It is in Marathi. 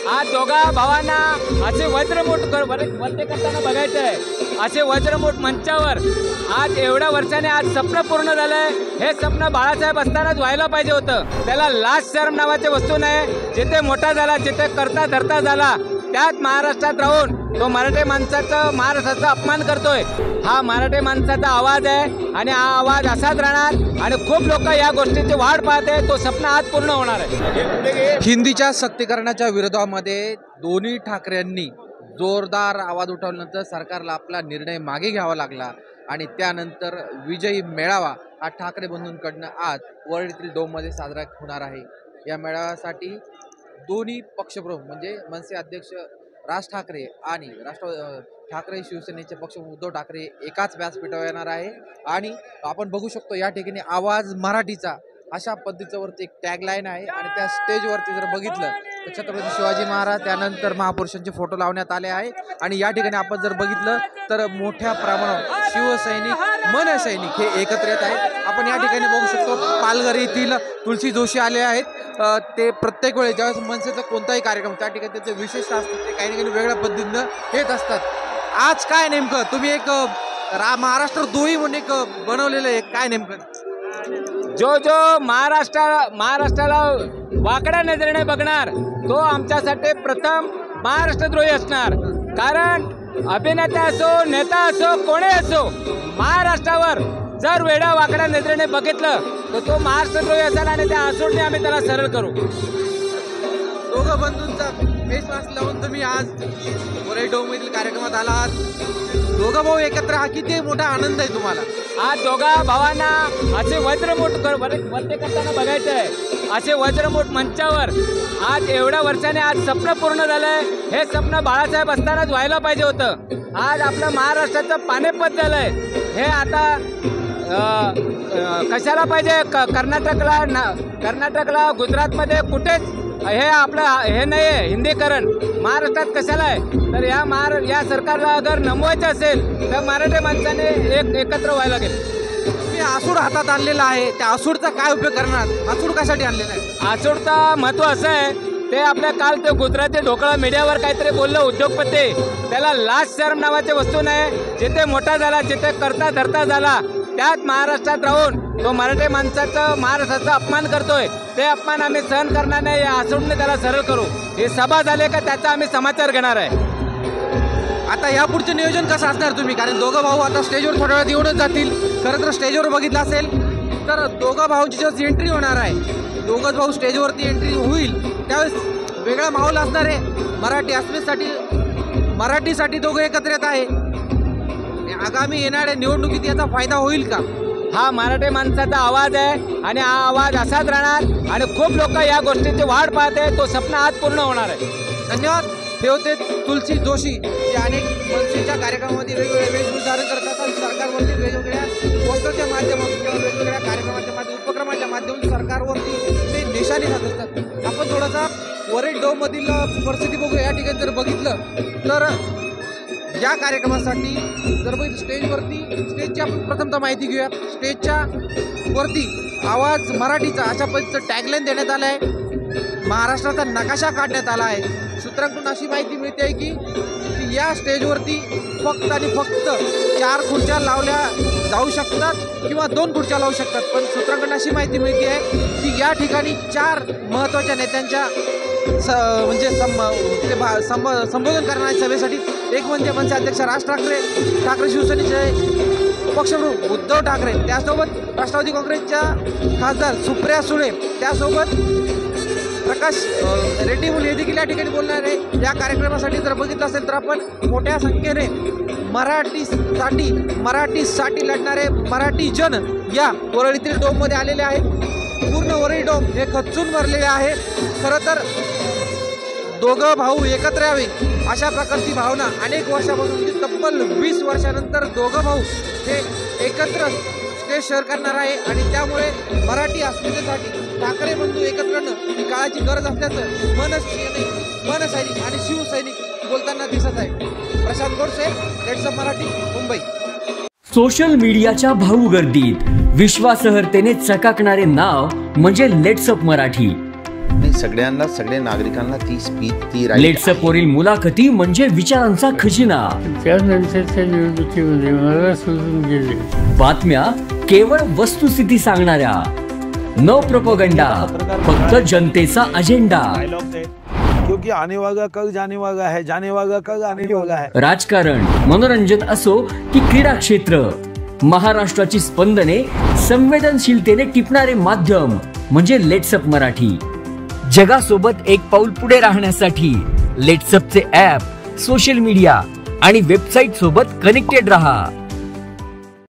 आज दोघा भावांना असे वज्रमूठ वरते करताना बघायचं आहे। असे वज्रमूठ मंचावर आज एवढ्या वर्षाने आज स्वप्न पूर्ण झालंय। हे स्वप्न बाळासाहेब असतानाच व्हायला पाहिजे होतं। त्याला लाज शरम नावाची वस्तू नाही। जिथे मोठा झाला, जिथे करता धरता झाला, त्यात महाराष्ट्रात राहून तो मराठी माणसाचा महाराष्ट्राचा अपमान करतोय। हा मराठी माणसाचा आवाज आहे आणि हा आवाज असाच राहणार आणि खूप लोक या गोष्टीची वाट पाहते। तो स्वप्न आज पूर्ण होणार आहे। हिंदीच्या सक्तीकरणाच्या विरोधामध्ये दोन्ही ठाकरेंनी जोरदार आवाज उठवल्यानंतर सरकारला आपला निर्णय मागे घ्यावा लागला आणि त्यानंतर विजयी मेळावा हा ठाकरे बंधूंकडनं आज वरळीतील डोममध्ये साजरा होणार आहे। या मेळाव्यासाठी दोन्ही पक्षप्रमुख म्हणजे मनसे अध्यक्ष राज ठाकरे आणि ठाकरे शिवसेनेचे पक्ष उद्धव ठाकरे एकाच व्यासपीठावर येणार आहे आणि आपण बघू शकतो या ठिकाणी आवाज मराठीचा अशा पद्धतीवरती एक टॅगलाईन आहे आणि त्या स्टेजवरती जर बघितलं तर छत्रपती शिवाजी महाराज त्यानंतर महापुरुषांचे फोटो लावण्यात आले आहे आणि या ठिकाणी आपण जर बघितलं तर मोठ्या प्रमाणावर शिवसैनिक मन सैनिक हे एकत्र येत आहेत। आपण या ठिकाणी बघू शकतो पालघर येथील तुलसी जोशी आले आहेत। ते प्रत्येक वेळेस ज्यावेळेस मनसेचा कोणताही कार्यक्रम त्या ठिकाणी त्याचे विशेष असतात, ते काही ना काही वेगळ्या पद्धतीनं येत असतात। आज काय नेमकं तुम्ही एक महाराष्ट्र दोही म्हणून एक बनवलेलं आहे, काय नेमकं? जो महाराष्ट्राला वाकड्या नजरेने बघणार तो आमच्यासाठी प्रथम महाराष्ट्रद्रोही असणार। कारण अभिनेता असो, नेता असो, कोणी असो, महाराष्ट्रावर जर वेडा वाकड्या नजरेने बघितलं तर तो महाराष्ट्रद्रोही असेल आणि त्या आसूडने आम्ही त्याला सरळ करू। दोघं बंधूंचा फेस मास्क लावून तुम्ही आज वरळी डोममधील कार्यक्रमात आलात। दोघं भाऊ एकत्र हा किती मोठा आनंद आहे तुम्हाला? आज दोघा भावांना असे वज्रमूठ वरते करताना बघायचं आहे। असे वज्रमूठ मंचावर आज एवढ्या वर्षाने आज स्वप्न पूर्ण झालंय। हे स्वप्न बाळासाहेब असतानाच व्हायला पाहिजे होतं। आज आपलं महाराष्ट्राचं पानिपत झालंय। हे आता कशाला पाहिजे? कर्नाटकला गुजरातमध्ये कुठेच हे आपलं हे नाही आहे हिंदीकरण। महाराष्ट्रात कशाला आहे? तर या सरकारला अगर नमवायचं असेल तर मराठी माणसाने एकत्र व्हायला लागेल। तुम्ही आसूड हातात आणलेला आहे, त्या आसूडचा काय उपयोग करणार? आसूड कशासाठी आणलेला आहे? आसूडचा महत्त्व असं आहे, ते आपल्या काल ते गुजराती ढोकळा मीडियावर काहीतरी बोललं उद्योगपती, त्याला लाज शरम नावाची वस्तू नाही। जिथे मोठा झाला, जिथे करता धरता झाला, त्यात महाराष्ट्रात राहून तो मराठी माणसाचा महाराष्ट्राचा अपमान करतोय। ते अपमान आम्ही सहन करणार नाही। या आसूडने त्याला सरळ करू। हे सभा झाले का त्याचा आम्ही समाचार घेणार आहे। आता यापुढचं नियोजन कसं असणार तुम्ही? कारण दोघं भाऊ आता स्टेजवर थोड्या वेळात येऊनच जातील। खरं तर स्टेजवर बघितलं असेल तर दोघं भाऊची जेव्हा एंट्री होणार आहे, दोघंच भाऊ स्टेजवरती एंट्री होईल त्यावेळेस वेगळा माहोल असणार आहे। मराठी अस्मितेसाठी मराठीसाठी दोघं एकत्र येत आहे। आगामी येणाऱ्या निवडणुकीत याचा फायदा होईल का? हा मराठी माणसाचा आवाज आहे आणि हा आवाज असाच राहणार आणि खूप लोक या गोष्टीची वाट पाहते। तो स्वप्न आज पूर्ण होणार आहे। धन्यवाद। हे होते तुलसी जोशी, जे अनेक मनसेच्या कार्यक्रमामध्ये वेगवेगळे वेशभूषा धारण करतात आणि सरकारवरती वेगवेगळ्या पोस्टरच्या माध्यमातून किंवा वेगवेगळ्या कार्यक्रमाच्या माध्यमातून उपक्रमाच्या माध्यमातून सरकारवरती ते निशाणे साधत असतात। आपण थोडासा वरळी डोममधील परिस्थिती बघूया। या ठिकाणी जर बघितलं तर या कार्यक्रमासाठी जर स्टेजची आपण प्रथमतः माहिती घेऊया। स्टेजच्या वरती आवाज मराठीचा अशा पद्धतीचं टॅगलाईन देण्यात आलं आहे। महाराष्ट्राचा नकाशा काढण्यात आला आहे। सूत्रांकडून अशी माहिती मिळते आहे की या स्टेजवरती फक्त आणि फक्त 4 खुर्च्या लावल्या जाऊ शकतात किंवा 2 खुर्च्या लावू शकतात। पण सूत्रांकडून अशी माहिती मिळते आहे की या ठिकाणी 4 महत्त्वाच्या नेत्यांच्या संबोधन करणाऱ्या सभेसाठी एक म्हणजे मनसे अध्यक्ष राज ठाकरे शिवसेनेचे पक्षप्रमुख उद्धव ठाकरे, त्यासोबत राष्ट्रवादी काँग्रेसच्या खासदार सुप्रिया सुळे, त्यासोबत प्रकाश रेड्डी मुले हे देखील या ठिकाणी बोलणार आहे। या कार्यक्रमासाठी जर बघितलं असेल तर आपण मोठ्या संख्येने मराठीसाठी लढणारे मराठी जन या वरळीतील डोममध्ये आलेले आहेत। पूर्ण वरळी डोम हे खच्चून भरलेले आहे। खरं तर दोघं भाऊ एकत्र यावे अशा प्रकारची भावना अनेक वर्षापासून म्हणजे तब्बल 20 वर्षानंतर दोघं भाऊ हे एकत्र स्टेज शेअर करणार आहे आणि त्यामुळे मराठी अस्मितेसाठी ठाकरे बंधू एकत्र येणं ही काळाची गरज असल्याचं मनसैनिक आणि शिवसैनिक बोलताना दिसत आहे। Prashant Godse, let's up Marathi, Mumbai. Social मीडियाच्या भाऊ गर्दीत विश्वासार्हतेने चकाकणारे नाव म्हणजे लेट्स अप मराठी। नाही, सगळ्या नागरिकांना ती स्पीच ती right लेट्सअप वरील मुलाखती म्हणजे विचारांचा खजिना. त्यानंतरच्या निवडणुकीमध्ये मला सोडून गेले. बातम्या केवळ वस्तुस्थिती सांगणाऱ्या, न प्रोपोगंडा, फक्त जनतेचा अजेंडा. क्योंकि आने वाला कल जाने वाला है, जाने वाला कल आने वाला है. राजकारण, मनोरंजन असो की क्रीडा क्षेत्र, महाराष्ट्राची स्पंदने संवेदनशीलतेने टिपणारे माध्यम म्हणजे लेट्सअप मराठी. जगासोबत एक पाऊल पुढे राहण्यासाठी लेट्सअपचे ॲप, सोशल मीडिया आणि वेबसाईट सोबत कनेक्टेड रहा.